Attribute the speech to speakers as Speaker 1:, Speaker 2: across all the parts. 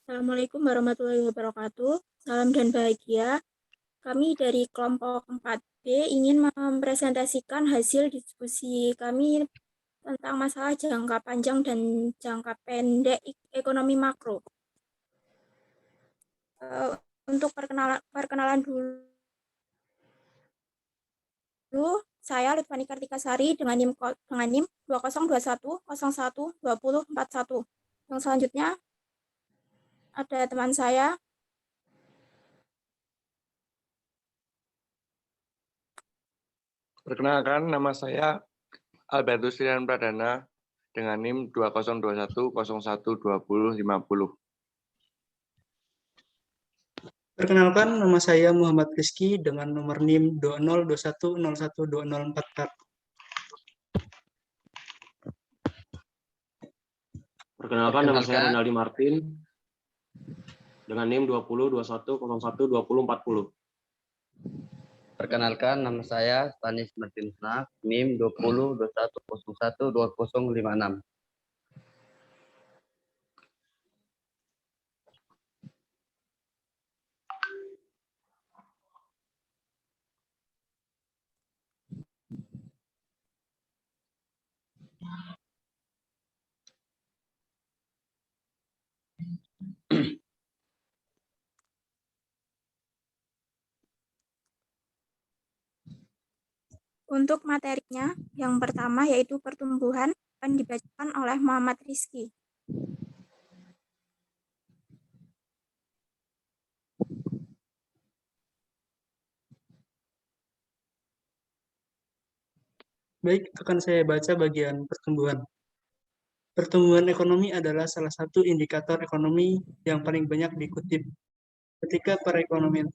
Speaker 1: Assalamualaikum warahmatullahi wabarakatuh. Salam dan bahagia. Kami dari kelompok 4B ingin mempresentasikan hasil diskusi kami tentang masalah jangka panjang dan jangka pendek ekonomi makro. Eh, untuk perkenalan dulu, saya Lutfani Kartikasari dengan NIM 2021 01 20 41. Yang selanjutnya ada teman saya.
Speaker 2: Perkenalkan, nama saya Albertus Rian Pradana dengan NIM 2021 01 20 50.
Speaker 3: Perkenalkan, nama saya Muhammad Rizky dengan nomor NIM 2021012044.
Speaker 4: Perkenalkan, nama saya Renaldi Martin dengan NIM 202101 20 40.
Speaker 5: Perkenalkan, nama saya Stanis Martinsna, NIM 202101 2056.
Speaker 1: Untuk materinya, yang pertama yaitu pertumbuhan, akan dibacakan oleh Muhammad Rizky.
Speaker 3: Baik, akan saya baca bagian pertumbuhan. Pertumbuhan ekonomi adalah salah satu indikator ekonomi yang paling banyak dikutip ketika perekonomian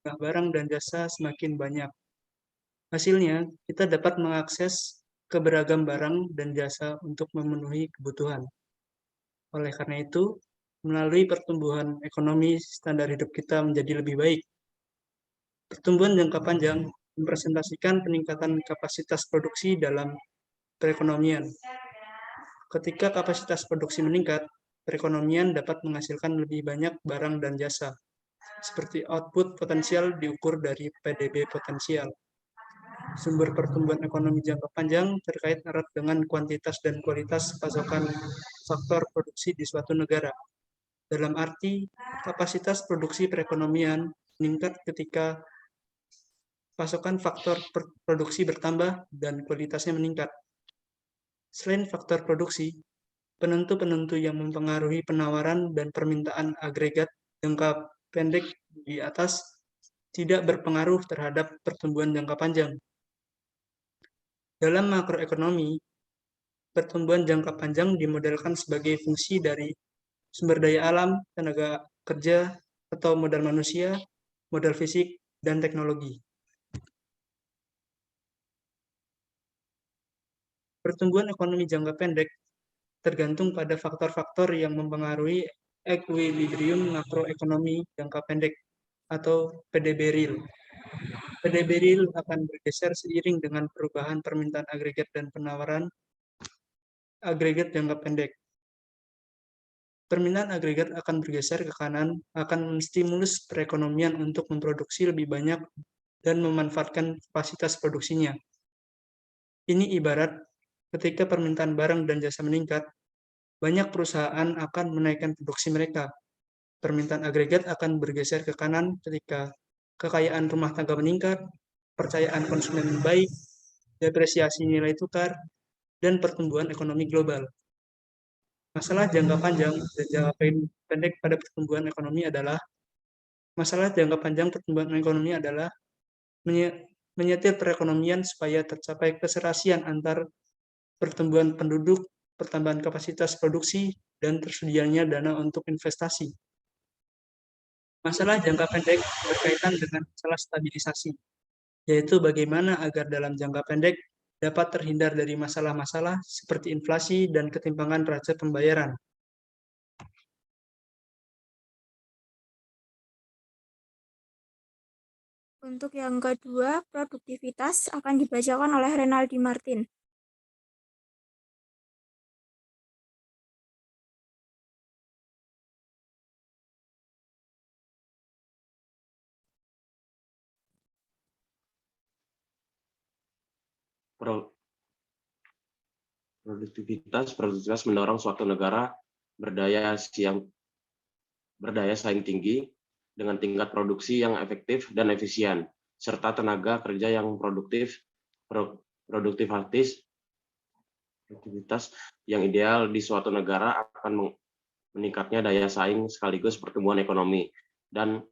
Speaker 3: barang dan jasa semakin banyak. Hasilnya, kita dapat mengakses ke beragam barang dan jasa untuk memenuhi kebutuhan. Oleh karena itu, melalui pertumbuhan ekonomi, standar hidup kita menjadi lebih baik. Pertumbuhan jangka panjang mempresentasikan peningkatan kapasitas produksi dalam perekonomian. Ketika kapasitas produksi meningkat, perekonomian dapat menghasilkan lebih banyak barang dan jasa, seperti output potensial diukur dari PDB potensial. Sumber pertumbuhan ekonomi jangka panjang terkait erat dengan kuantitas dan kualitas pasokan faktor produksi di suatu negara. Dalam arti, kapasitas produksi perekonomian meningkat ketika pasokan faktor produksi bertambah dan kualitasnya meningkat. Selain faktor produksi, penentu-penentu yang mempengaruhi penawaran dan permintaan agregat jangka pendek di atas tidak berpengaruh terhadap pertumbuhan jangka panjang. Dalam makroekonomi, pertumbuhan jangka panjang dimodelkan sebagai fungsi dari sumber daya alam, tenaga kerja, atau modal manusia, modal fisik, dan teknologi. Pertumbuhan ekonomi jangka pendek tergantung pada faktor-faktor yang mempengaruhi equilibrium makroekonomi jangka pendek atau PDB real. PDB real akan bergeser seiring dengan perubahan permintaan agregat dan penawaran agregat jangka pendek. Permintaan agregat akan bergeser ke kanan, akan menstimulus perekonomian untuk memproduksi lebih banyak dan memanfaatkan kapasitas produksinya. Ini ibarat ketika permintaan barang dan jasa meningkat, banyak perusahaan akan menaikkan produksi mereka. Permintaan agregat akan bergeser ke kanan ketika kekayaan rumah tangga meningkat, percayaan konsumen baik, depresiasi nilai tukar, dan pertumbuhan ekonomi global. Masalah jangka panjang dan jangka pendek pada pertumbuhan ekonomi adalah menyetir perekonomian supaya tercapai keserasian antar pertumbuhan penduduk, pertambahan kapasitas produksi, dan tersedianya dana untuk investasi. Masalah jangka pendek berkaitan dengan masalah stabilisasi, yaitu bagaimana agar dalam jangka pendek dapat terhindar dari masalah-masalah seperti inflasi dan ketimpangan neraca pembayaran.
Speaker 1: Untuk yang kedua, produktivitas akan dibacakan oleh Renaldi Martin.
Speaker 4: Produktivitas mendorong suatu negara berdaya saing tinggi dengan tingkat produksi yang efektif dan efisien, serta tenaga kerja yang produktivitas yang ideal di suatu negara akan meningkatnya daya saing sekaligus pertumbuhan ekonomi dan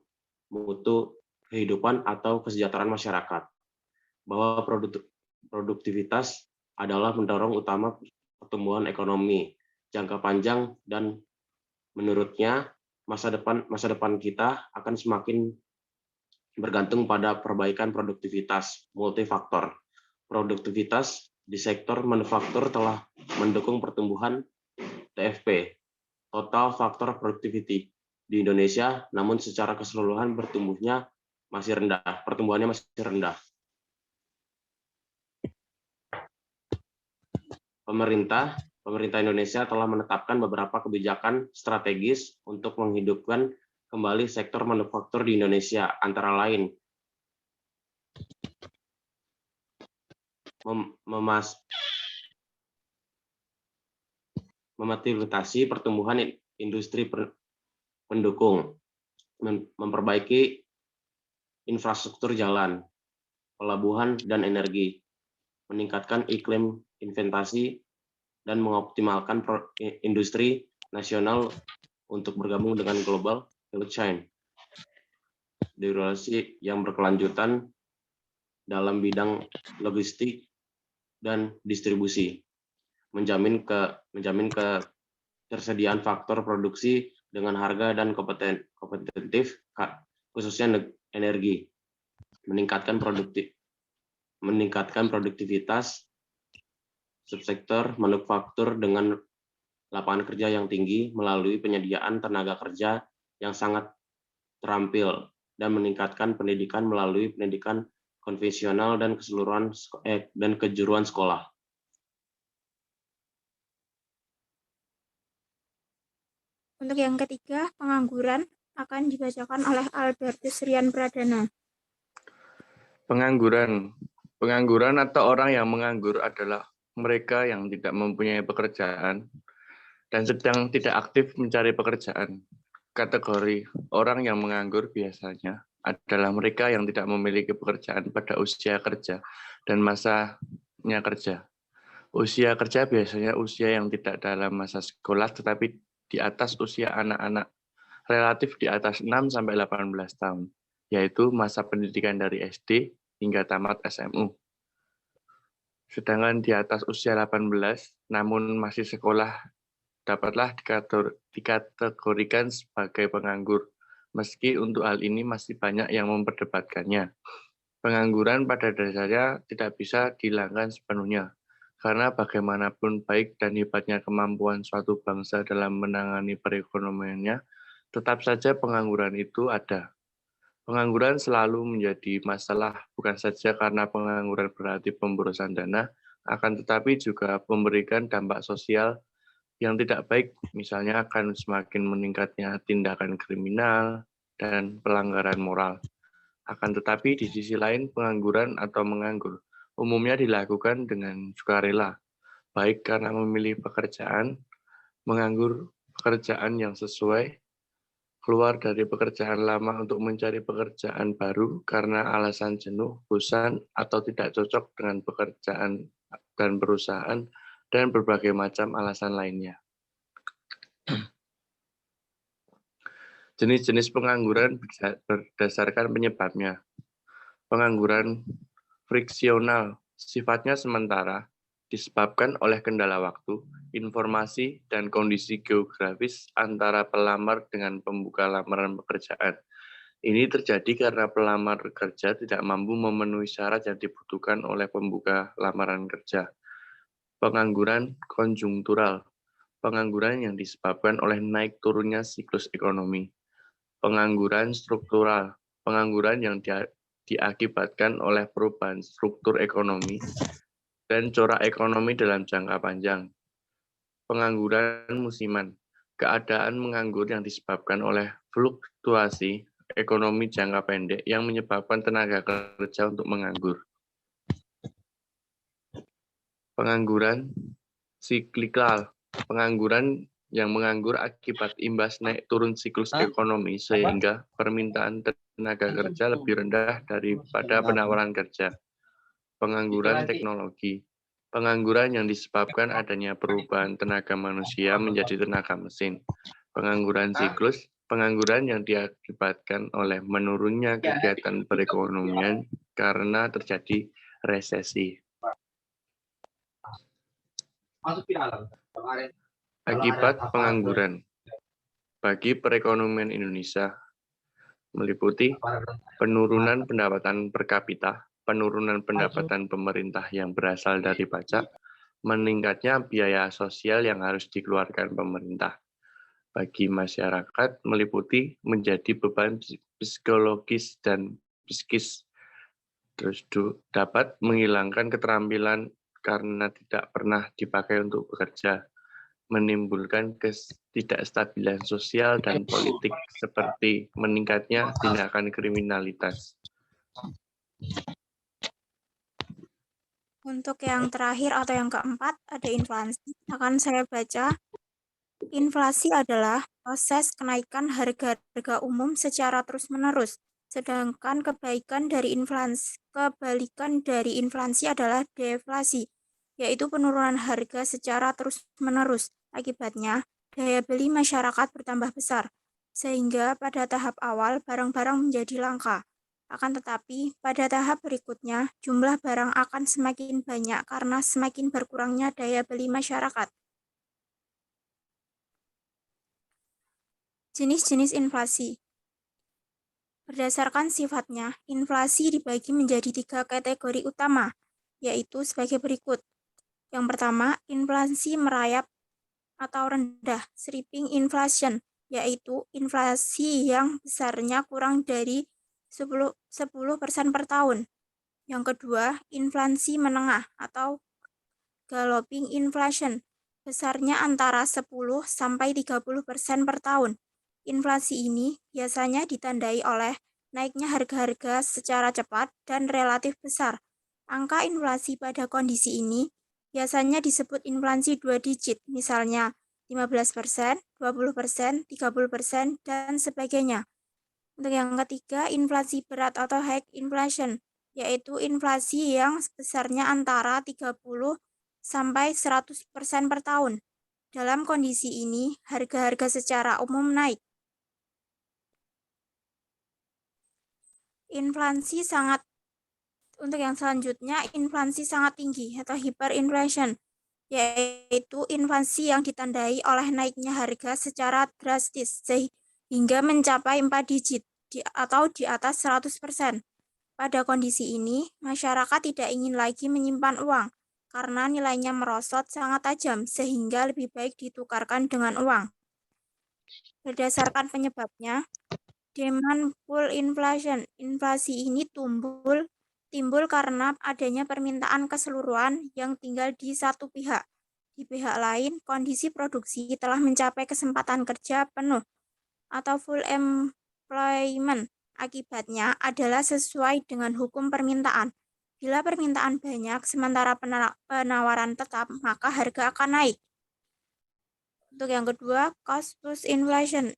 Speaker 4: mutu kehidupan atau kesejahteraan masyarakat. Bahwa produktivitas adalah mendorong utama pertumbuhan ekonomi jangka panjang dan menurutnya masa depan kita akan semakin bergantung pada perbaikan produktivitas multifaktor. Produktivitas di sektor manufaktur telah mendukung pertumbuhan TFP, total faktor productivity di Indonesia, namun secara keseluruhan pertumbuhannya masih rendah. Pemerintah Indonesia telah menetapkan beberapa kebijakan strategis untuk menghidupkan kembali sektor manufaktur di Indonesia, antara lain memfasilitasi pertumbuhan industri pendukung, memperbaiki infrastruktur jalan, pelabuhan, dan energi, meningkatkan iklim investasi, dan mengoptimalkan industri nasional untuk bergabung dengan global value chain. Deregulasi yang berkelanjutan dalam bidang logistik dan distribusi, menjamin ketersediaan faktor produksi dengan harga dan kompetitif, khususnya energi, meningkatkan produktivitas subsektor manufaktur dengan lapangan kerja yang tinggi melalui penyediaan tenaga kerja yang sangat terampil dan meningkatkan pendidikan melalui pendidikan konvensional dan kejuruan sekolah.
Speaker 1: Untuk yang ketiga, pengangguran akan dibacakan oleh Albertus Rian Pradana.
Speaker 2: Pengangguran atau orang yang menganggur adalah mereka yang tidak mempunyai pekerjaan dan sedang tidak aktif mencari pekerjaan. Kategori orang yang menganggur biasanya adalah mereka yang tidak memiliki pekerjaan pada usia kerja dan masanya kerja. Usia kerja biasanya usia yang tidak dalam masa sekolah tetapi di atas usia anak-anak, relatif di atas 6-18 tahun, yaitu masa pendidikan dari SD hingga tamat SMU. Sedangkan di atas usia 18, namun masih sekolah, dapatlah dikategorikan sebagai penganggur, meski untuk hal ini masih banyak yang memperdebatkannya. Pengangguran pada dasarnya tidak bisa dihilangkan sepenuhnya, karena bagaimanapun baik dan hebatnya kemampuan suatu bangsa dalam menangani perekonomiannya, tetap saja pengangguran itu ada. Pengangguran selalu menjadi masalah bukan saja karena pengangguran berarti pemborosan dana, akan tetapi juga memberikan dampak sosial yang tidak baik, misalnya akan semakin meningkatnya tindakan kriminal dan pelanggaran moral. Akan tetapi di sisi lain pengangguran atau menganggur umumnya dilakukan dengan sukarela, baik karena memilih pekerjaan, menganggur pekerjaan yang sesuai, keluar dari pekerjaan lama untuk mencari pekerjaan baru karena alasan jenuh, bosan, atau tidak cocok dengan pekerjaan dan perusahaan, dan berbagai macam alasan lainnya. Jenis-jenis pengangguran berdasarkan penyebabnya. Pengangguran friksional sifatnya sementara, disebabkan oleh kendala waktu, informasi, dan kondisi geografis antara pelamar dengan pembuka lamaran pekerjaan. Ini terjadi karena pelamar kerja tidak mampu memenuhi syarat yang dibutuhkan oleh pembuka lamaran kerja. Pengangguran konjungtural, pengangguran yang disebabkan oleh naik turunnya siklus ekonomi. Pengangguran struktural, pengangguran yang diakibatkan oleh perubahan struktur ekonomi dan corak ekonomi dalam jangka panjang. Pengangguran musiman, keadaan menganggur yang disebabkan oleh fluktuasi ekonomi jangka pendek yang menyebabkan tenaga kerja untuk menganggur. Pengangguran siklikal. Pengangguran yang menganggur akibat imbas naik turun siklus ekonomi sehingga permintaan tenaga kerja lebih rendah daripada penawaran kerja. Pengangguran teknologi. Pengangguran yang disebabkan adanya perubahan tenaga manusia menjadi tenaga mesin. Pengangguran siklus. Pengangguran yang diakibatkan oleh menurunnya kegiatan perekonomian karena terjadi resesi. Akibat pengangguran bagi perekonomian Indonesia meliputi penurunan pendapatan per kapita, penurunan pendapatan pemerintah yang berasal dari pajak, meningkatnya biaya sosial yang harus dikeluarkan pemerintah. Bagi masyarakat meliputi menjadi beban psikologis dan psikis, terus dapat menghilangkan keterampilan karena tidak pernah dipakai untuk bekerja, menimbulkan ketidakstabilan sosial dan politik seperti meningkatnya tindakan kriminalitas.
Speaker 1: Untuk yang terakhir atau yang keempat, ada inflasi. Akan saya baca. Inflasi adalah proses kenaikan harga-harga umum secara terus-menerus. Sedangkan kebalikan dari inflasi adalah deflasi, yaitu penurunan harga secara terus-menerus. Akibatnya, daya beli masyarakat bertambah besar, sehingga pada tahap awal barang-barang menjadi langka. Akan tetapi, pada tahap berikutnya, jumlah barang akan semakin banyak karena semakin berkurangnya daya beli masyarakat. Jenis-jenis inflasi. Berdasarkan sifatnya, inflasi dibagi menjadi 3 kategori utama, yaitu sebagai berikut. Yang pertama, inflasi merayap atau rendah, shrinking inflation, yaitu inflasi yang besarnya kurang dari 10% per tahun. Yang kedua, inflasi menengah atau galloping inflation, besarnya antara 10 sampai 30% per tahun. Inflasi ini biasanya ditandai oleh naiknya harga-harga secara cepat dan relatif besar. Angka inflasi pada kondisi ini biasanya disebut inflasi 2 digit, misalnya 15%, 20%, 30%, dan sebagainya. Untuk yang ketiga, inflasi berat atau high inflation, yaitu inflasi yang besarnya antara 30 sampai 100% per tahun. Dalam kondisi ini, harga-harga secara umum naik. Untuk yang selanjutnya, inflasi sangat tinggi atau hyperinflation, yaitu inflasi yang ditandai oleh naiknya harga secara drastis sehingga mencapai 4 digit atau di atas 100%. Pada kondisi ini, masyarakat tidak ingin lagi menyimpan uang karena nilainya merosot sangat tajam sehingga lebih baik ditukarkan dengan uang. Berdasarkan penyebabnya, demand pull inflation. Inflasi ini timbul karena adanya permintaan keseluruhan yang tinggal di satu pihak. Di pihak lain, kondisi produksi telah mencapai kesempatan kerja penuh atau full employment. Akibatnya adalah sesuai dengan hukum permintaan. Bila permintaan banyak sementara penawaran tetap, maka harga akan naik. Untuk yang kedua, cost push inflation.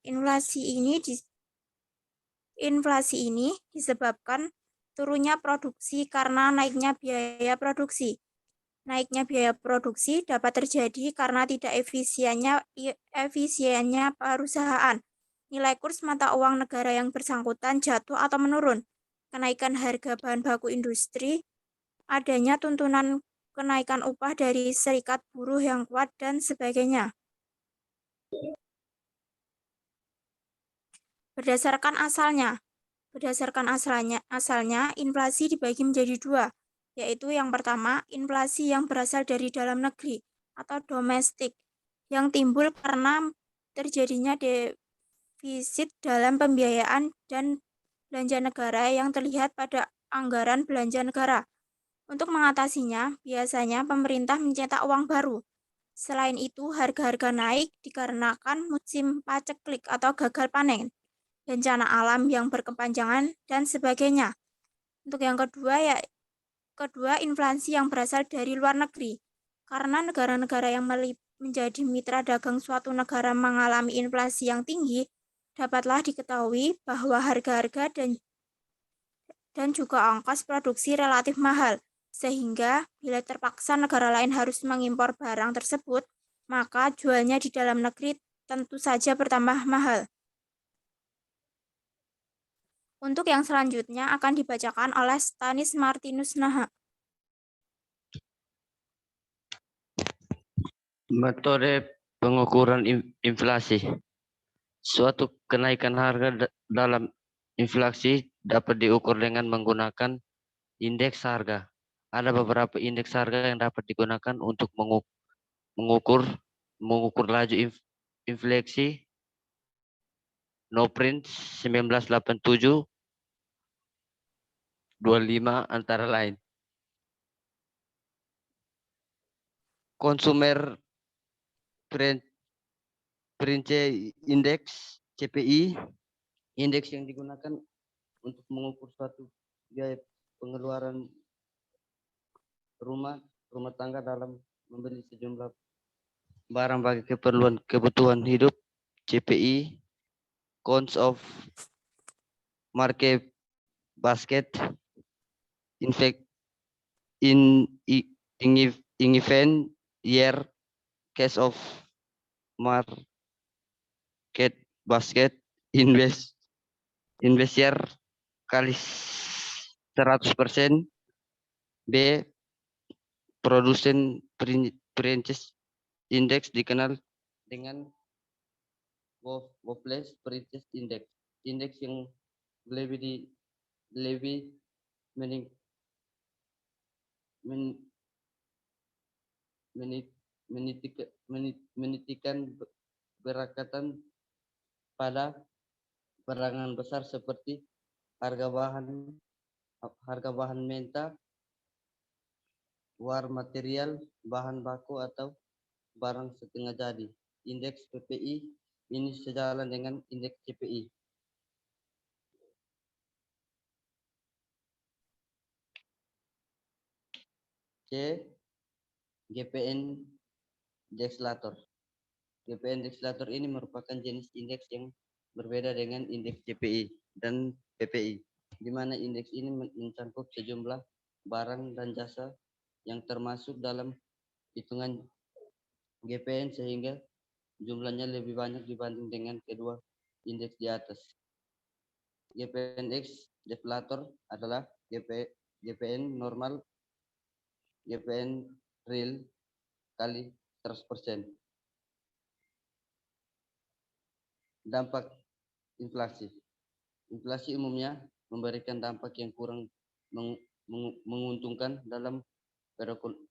Speaker 1: Inflasi ini disebabkan turunnya produksi karena naiknya biaya produksi. Naiknya biaya produksi dapat terjadi karena tidak efisiennya perusahaan. Nilai kurs mata uang negara yang bersangkutan jatuh atau menurun. Kenaikan harga bahan baku industri, adanya tuntunan kenaikan upah dari serikat buruh yang kuat, dan sebagainya. Berdasarkan asalnya, inflasi dibagi menjadi 2, yaitu yang pertama, inflasi yang berasal dari dalam negeri atau domestik, yang timbul karena terjadinya defisit dalam pembiayaan dan belanja negara yang terlihat pada anggaran belanja negara. Untuk mengatasinya, biasanya pemerintah mencetak uang baru. Selain itu, harga-harga naik dikarenakan musim paceklik atau gagal panen, bencana alam yang berkepanjangan, dan sebagainya. Untuk yang kedua, inflasi yang berasal dari luar negeri, Karena negara-negara yang menjadi mitra dagang suatu negara mengalami inflasi yang tinggi, dapatlah diketahui bahwa harga-harga dan juga ongkos produksi relatif mahal. Sehingga bila terpaksa negara lain harus mengimpor barang tersebut, maka jualnya di dalam negeri tentu saja bertambah mahal. Untuk yang selanjutnya akan dibacakan oleh Stanis Martinus Naha.
Speaker 5: Metode pengukuran inflasi. Suatu kenaikan harga dalam inflasi dapat diukur dengan menggunakan indeks harga. Ada beberapa indeks harga yang dapat digunakan untuk mengukur laju inflasi. Noprint 1987 25 antara lain. Consumer Price Index CPI, indeks yang digunakan untuk mengukur suatu biaya pengeluaran rumah tangga dalam membeli sejumlah barang bagi kebutuhan hidup. CPI, Counts of Market Basket, in fact, in event year case of market basket invest year kali 100%. B, Produsen Price Index dikenal dengan Workplace Price Index, indeks yang lebih menitikan berakatan pada perangan besar seperti harga bahan mentah, war material, bahan baku atau barang setengah jadi. Indeks PPI ini sejalan dengan indeks CPI. C, GPN Deflator. GPN Deflator ini merupakan jenis indeks yang berbeda dengan indeks CPI dan PPI, di mana indeks ini mencakup sejumlah barang dan jasa yang termasuk dalam hitungan GPN sehingga jumlahnya lebih banyak dibanding dengan kedua indeks di atas. GPN Deflator adalah GPN normal, GPN real kali 100%. Dampak inflasi. Inflasi umumnya memberikan dampak yang kurang menguntungkan dalam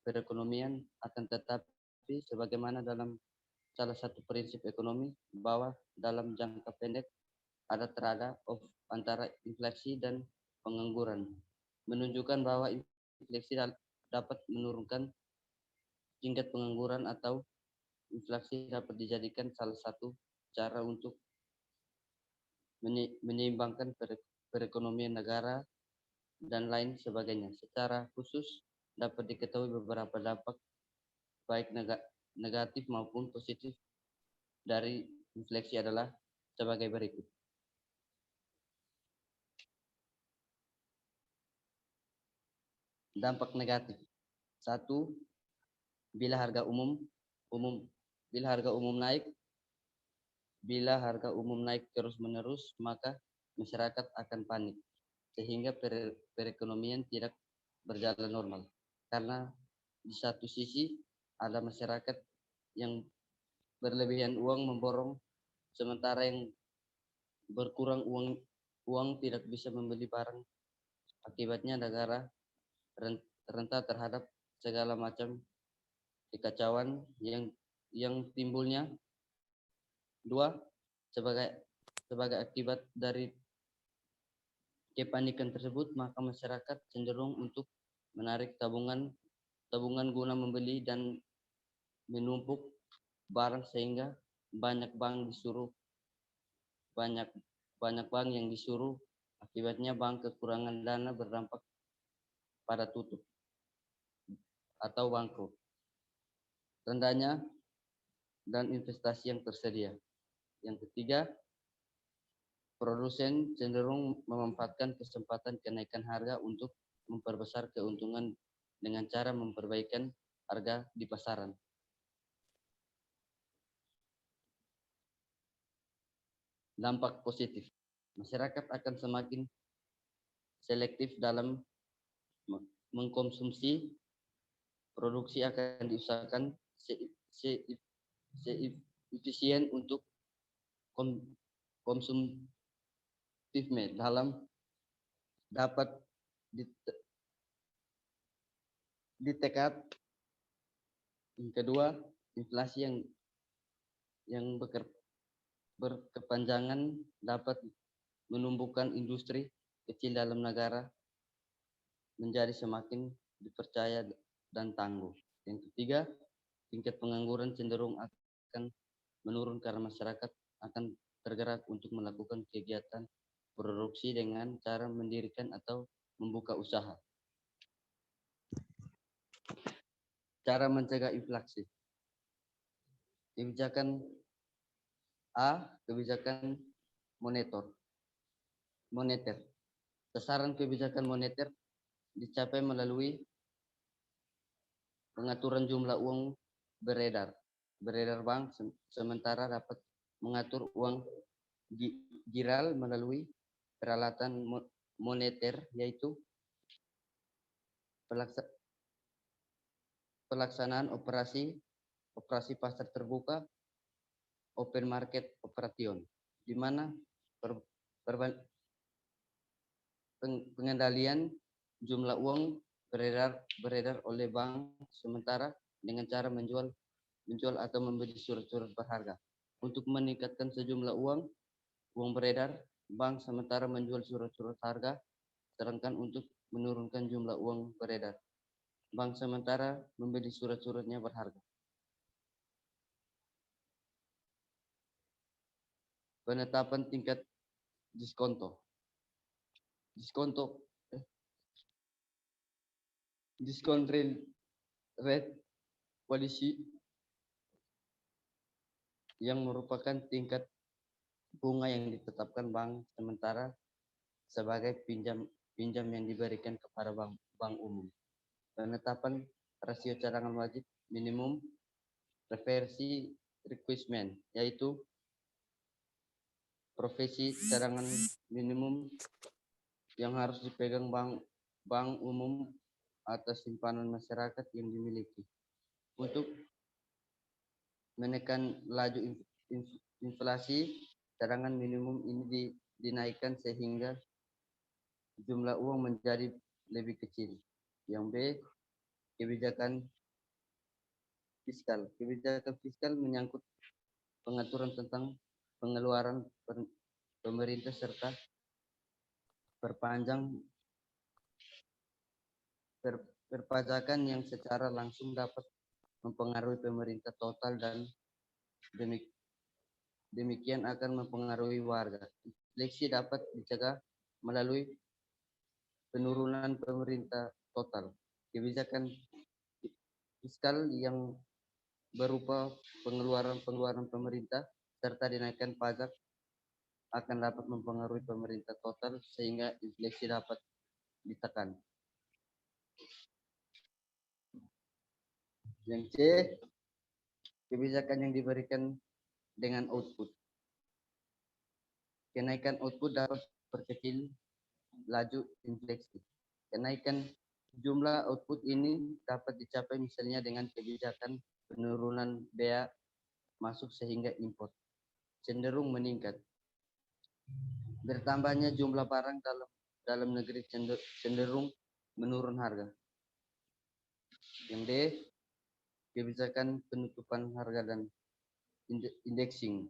Speaker 5: perekonomian, akan tetapi sebagaimana dalam salah satu prinsip ekonomi bahwa dalam jangka pendek ada trade-off antara inflasi dan pengangguran, menunjukkan bahwa inflasi dapat menurunkan tingkat pengangguran atau inflasi dapat dijadikan salah satu cara untuk menyeimbangkan perekonomian negara dan lain sebagainya. Secara khusus dapat diketahui beberapa dampak baik negatif maupun positif dari inflasi adalah sebagai berikut. Dampak negatif. 1. Bila harga umum naik terus-menerus, maka masyarakat akan panik sehingga perekonomian tidak berjalan normal. Karena di satu sisi ada masyarakat yang berlebihan uang memborong, sementara yang berkurang uang tidak bisa membeli barang. Akibatnya negara rentan terhadap segala macam kekacauan yang timbulnya. 2. Sebagai akibat dari kepanikan tersebut, maka masyarakat cenderung untuk menarik tabungan guna membeli dan menumpuk barang sehingga banyak bank yang disuruh. Akibatnya bank kekurangan dana berdampak pada tutup atau bangkrut. rendahnya dan investasi yang tersedia. Yang ketiga, produsen cenderung memanfaatkan kesempatan kenaikan harga untuk memperbesar keuntungan dengan cara memperbaikan harga di pasaran. Dampak positif, masyarakat akan semakin selektif dalam mengkonsumsi, produksi akan diusahakan efisien untuk konsumtif dalam dapat ditekan. Yang kedua, inflasi yang berkepanjangan dapat menumbuhkan industri kecil dalam negara menjadi semakin dipercaya dan tangguh. Yang ketiga, tingkat pengangguran cenderung akan menurun karena masyarakat akan tergerak untuk melakukan kegiatan produksi dengan cara mendirikan atau membuka usaha. Cara mencegah inflasi. Kebijakan A, kebijakan moneter. Sasaran kebijakan moneter dicapai melalui pengaturan jumlah uang beredar bank, sementara dapat mengatur uang giral melalui peralatan moneter, yaitu pelaksanaan operasi pasar terbuka, open market operation, di mana pengendalian jumlah uang beredar oleh bank sementara dengan cara menjual atau membeli surat-surat berharga. Untuk meningkatkan sejumlah uang beredar, bank sementara menjual surat-surat harga, sedangkan untuk menurunkan jumlah uang beredar, bank sementara membeli surat-suratnya berharga. Penetapan tingkat diskonto. Discount rate policy yang merupakan tingkat bunga yang ditetapkan bank sementara sebagai pinjam yang diberikan kepada bank umum. Penetapan rasio cadangan wajib minimum reversi requirement, yaitu profesi cadangan minimum yang harus dipegang bank umum atas simpanan masyarakat yang dimiliki. Untuk menekan laju inflasi, cadangan minimum ini dinaikkan sehingga jumlah uang menjadi lebih kecil. Yang B, kebijakan fiskal. Kebijakan fiskal menyangkut pengaturan tentang pengeluaran pemerintah serta perpajakan yang secara langsung dapat mempengaruhi pemerintah total dan demikian akan mempengaruhi warga. Inflasi dapat dicegah melalui penurunan pemerintah total. Kebijakan fiskal yang berupa pengeluaran pemerintah serta dinaikkan pajak akan dapat mempengaruhi pemerintah total sehingga inflasi dapat ditekan. Yang C, kebijakan yang diberikan dengan output. Kenaikan output dapat perkecil laju inflasi. Kenaikan jumlah output ini dapat dicapai misalnya dengan kebijakan penurunan bea masuk sehingga impor cenderung meningkat. Bertambahnya jumlah barang dalam negeri cenderung menurun harga. Yang D, kebijakan penutupan harga dan indexing.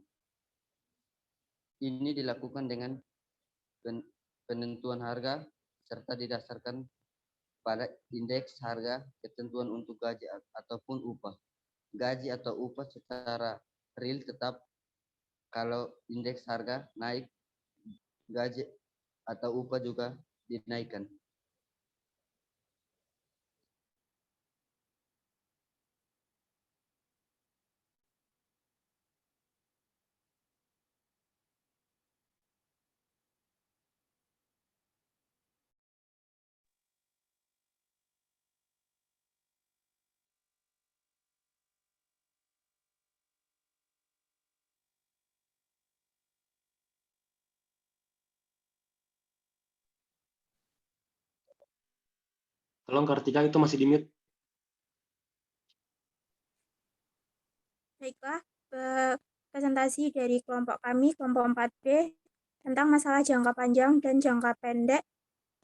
Speaker 5: Ini dilakukan dengan penentuan harga serta didasarkan pada indeks harga ketentuan untuk gaji ataupun upah. Gaji atau upah secara real tetap, kalau indeks harga naik, gaji atau upah juga dinaikkan.
Speaker 4: Tolong Kartika itu masih di-mute.
Speaker 1: Baiklah, presentasi dari kelompok kami, kelompok 4B, tentang masalah jangka panjang dan jangka pendek,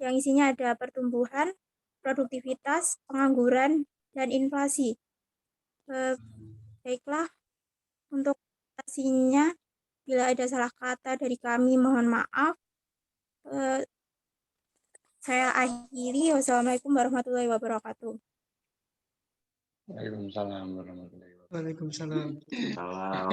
Speaker 1: yang isinya ada pertumbuhan, produktivitas, pengangguran, dan inflasi. Baiklah, untuk presentasinya, bila ada salah kata dari kami, mohon maaf. Saya akhiri. Wassalamualaikum warahmatullahi wabarakatuh.
Speaker 2: Waalaikumsalam warahmatullahi wabarakatuh.
Speaker 3: Waalaikumsalam.
Speaker 4: Salam.